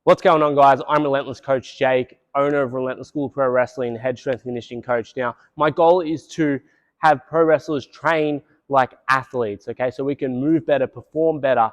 What's going on, guys? I'm Relentless Coach Jake, owner of Relentless School of Pro Wrestling, head strength and conditioning coach. Now, my goal is to have pro wrestlers train like athletes, okay? So we can move better, perform better,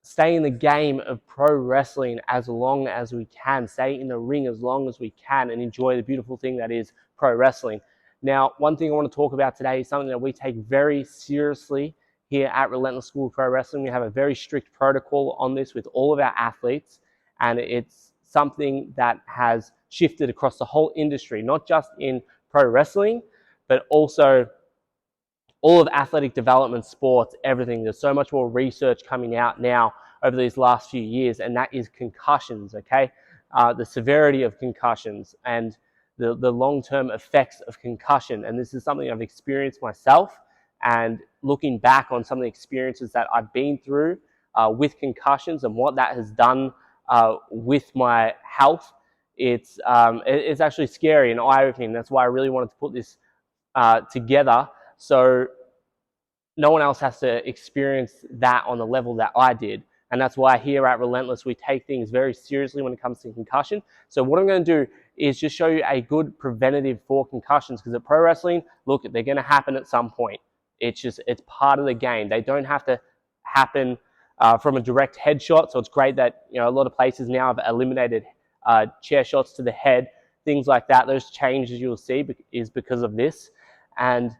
stay in the game of pro wrestling as long as we can, stay in the ring as long as we can, and enjoy the beautiful thing that is pro wrestling. Now, one thing I want to talk about today is something that we take very seriously here at Relentless School of Pro Wrestling. We have a very strict protocol on this with all of our athletes, and it's something that has shifted across the whole industry, not just in pro wrestling, but also all of athletic development, sports, everything. There's so much more research coming out now over these last few years, and that is concussions, okay? The severity of concussions and the long-term effects of concussion. And this is something I've experienced myself, and looking back on some of the experiences that I've been through with concussions and what that has done with my health, it's actually scary and eye-opening. That's why I really wanted to put this together, so no one else has to experience that on the level that I did. And that's why here at Relentless, we take things very seriously when it comes to concussion. So what I'm going to do is just show you a good preventative for concussions, because at pro wrestling, look, they're going to happen at some point. It's part of the game. They don't have to happen from a direct headshot. So it's great that, a lot of places now have eliminated chair shots to the head, things like that. Those changes you'll see is because of this. And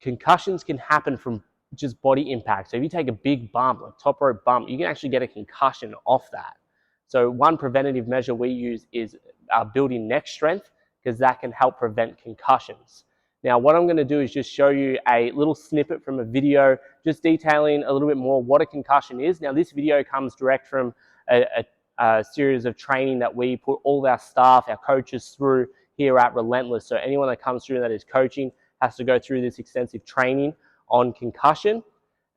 concussions can happen from just body impact. So if you take a big bump, like top rope bump, you can actually get a concussion off that. So one preventative measure we use is building neck strength, because that can help prevent concussions. Now, what I'm going to do is just show you a little snippet from a video, just detailing a little bit more what a concussion is. Now, this video comes direct from a series of training that we put all of our staff, our coaches through here at Relentless. So anyone that comes through that is coaching has to go through this extensive training on concussion.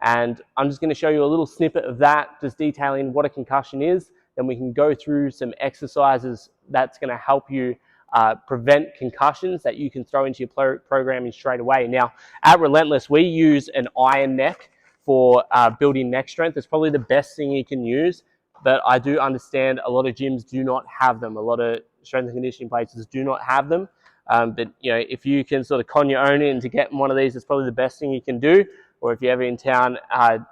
And I'm just going to show you a little snippet of that, just detailing what a concussion is. Then we can go through some exercises that's going to help you prevent concussions that you can throw into your programming straight away. Now, at Relentless, we use an iron neck for building neck strength. It's probably the best thing you can use, but I do understand a lot of gyms do not have them. A lot of strength and conditioning places do not have them. But if you can sort of con your own in to get one of these, it's probably the best thing you can do. Or if you're ever in town,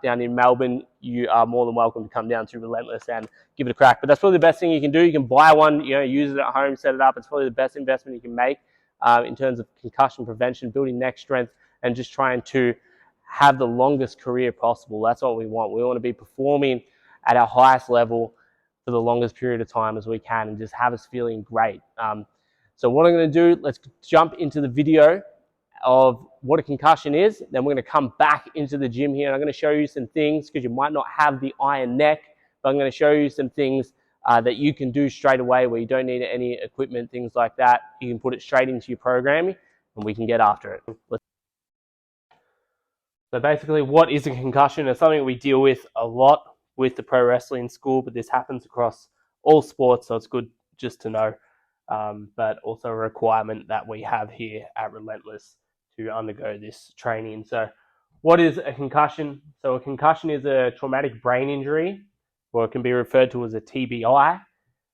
down in Melbourne, you are more than welcome to come down to Relentless and give it a crack. But that's probably the best thing you can do. You can buy one, use it at home, set it up. It's probably the best investment you can make in terms of concussion prevention, building neck strength, and just trying to have the longest career possible. That's what we want. We want to be performing at our highest level for the longest period of time as we can, and just have us feeling great. So what I'm going to do, let's jump into the video of what a concussion is. Then we're going to come back into the gym here, and I'm going to show you some things, because you might not have the iron neck, but I'm going to show you some things that you can do straight away where you don't need any equipment, things like that. You can put it straight into your programming, and we can get after it. So basically, what is a concussion? It's something we deal with a lot with the pro wrestling school, but this happens across all sports, so it's good just to know. But also a requirement that we have here at Relentless to undergo this training. So what is a concussion? So a concussion is a traumatic brain injury, or it can be referred to as a TBI.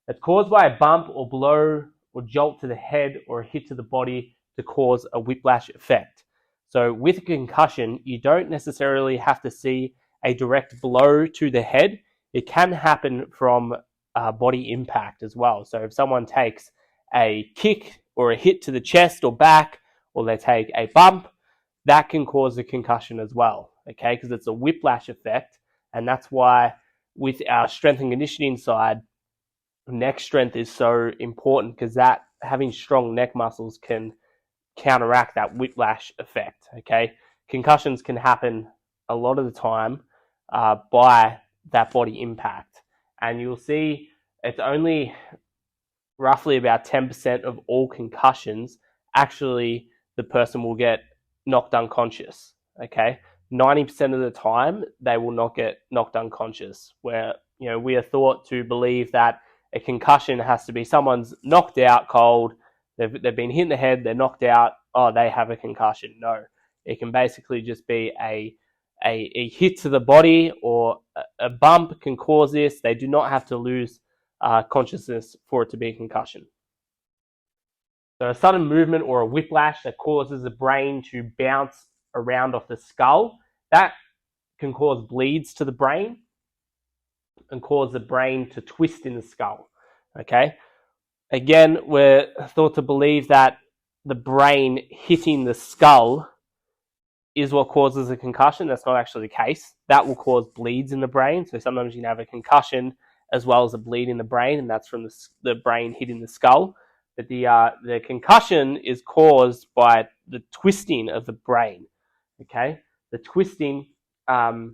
It's caused by a bump or blow or jolt to the head or a hit to the body to cause a whiplash effect. So with a concussion, you don't necessarily have to see a direct blow to the head. It can happen from body impact as well. So if someone takes a kick or a hit to the chest or back, or they take a bump, that can cause a concussion as well, okay? Because it's a whiplash effect, and that's why with our strength and conditioning side, neck strength is so important, because that having strong neck muscles can counteract that whiplash effect, okay? Concussions can happen a lot of the time by that body impact, and you'll see it's only roughly about 10% of all concussions, actually the person will get knocked unconscious, okay? 90% of the time, they will not get knocked unconscious, where, we are thought to believe that a concussion has to be someone's knocked out cold, they've been hit in the head, they're knocked out, oh, they have a concussion. No, it can basically just be a hit to the body, or a bump can cause this. They do not have to lose consciousness for it to be a concussion. So a sudden movement or a whiplash that causes the brain to bounce around off the skull, that can cause bleeds to the brain and cause the brain to twist in the skull. Okay. Again, we're thought to believe that the brain hitting the skull is what causes a concussion. That's not actually the case. That will cause bleeds in the brain. So sometimes you can have a concussion as well as a bleed in the brain, and that's from the brain hitting the skull. But the concussion is caused by the twisting of the brain. Okay, the twisting of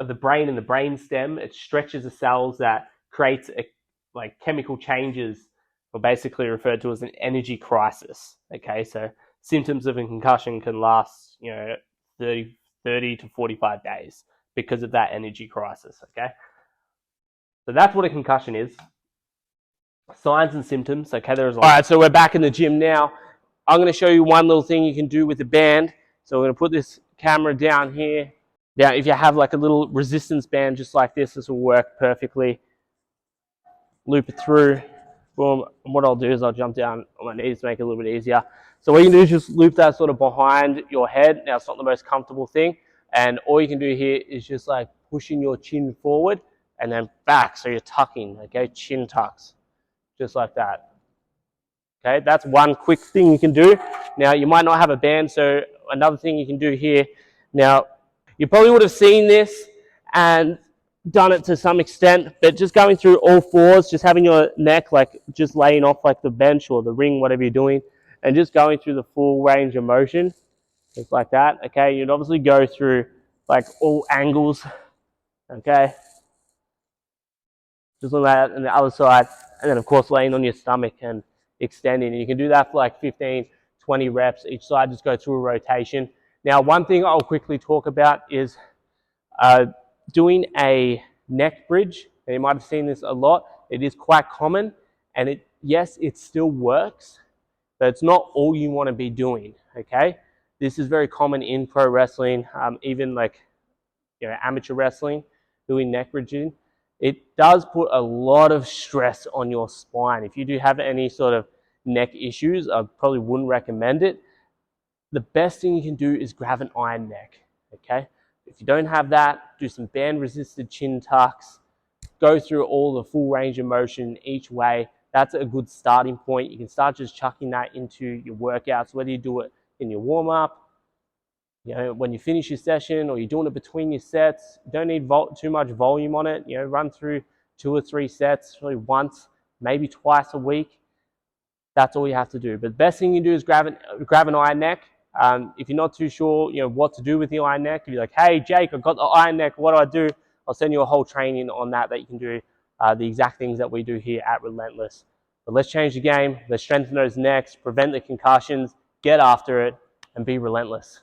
the brain and the brain stem. It stretches the cells that creates like chemical changes, or basically referred to as an energy crisis. Okay, so symptoms of a concussion can last, 30 to 45 days because of that energy crisis. Okay, so that's what a concussion is. Signs and symptoms. Okay, all right, so we're back in the gym now. I'm going to show you one little thing you can do with the band. So we're going to put this camera down here. Now, if you have like a little resistance band just like this will work perfectly. Loop it through. Boom. And what I'll do is I'll jump down on my knees to make it a little bit easier. So what you can do is just loop that sort of behind your head. Now, it's not the most comfortable thing. And all you can do here is just like pushing your chin forward and then back. So you're tucking, okay? Chin tucks, just like that. Okay, that's one quick thing you can do. Now, you might not have a band, so another thing you can do here. Now, you probably would have seen this and done it to some extent, but just going through all fours, just having your neck like just laying off like the bench or the ring, whatever you're doing, and just going through the full range of motion, just like that. Okay, you'd obviously go through like all angles. Okay, just like that, and the other side, and then of course laying on your stomach and extending. And you can do that for like 15, 20 reps each side. Just go through a rotation. Now, one thing I'll quickly talk about is doing a neck bridge. And you might have seen this a lot. It is quite common, and yes, it still works, but it's not all you want to be doing. Okay, this is very common in pro wrestling, even like amateur wrestling, doing neck bridging. It does put a lot of stress on your spine. If you do have any sort of neck issues, I probably wouldn't recommend it. The best thing you can do is grab an iron neck. Okay, if you don't have that, do some band resisted chin tucks, go through all the full range of motion each way. That's a good starting point. You can start just chucking that into your workouts, whether you do it in your warm up, when you finish your session, or you're doing it between your sets. You don't need too much volume on it. Run through 2 or 3 sets, really once, maybe twice a week. That's all you have to do. But the best thing you can do is grab an iron neck. If you're not too sure, what to do with the iron neck, if you're like, hey, Jake, I've got the iron neck, what do I do? I'll send you a whole training on that you can do the exact things that we do here at Relentless. But let's change the game. Let's strengthen those necks, prevent the concussions, get after it, and be relentless.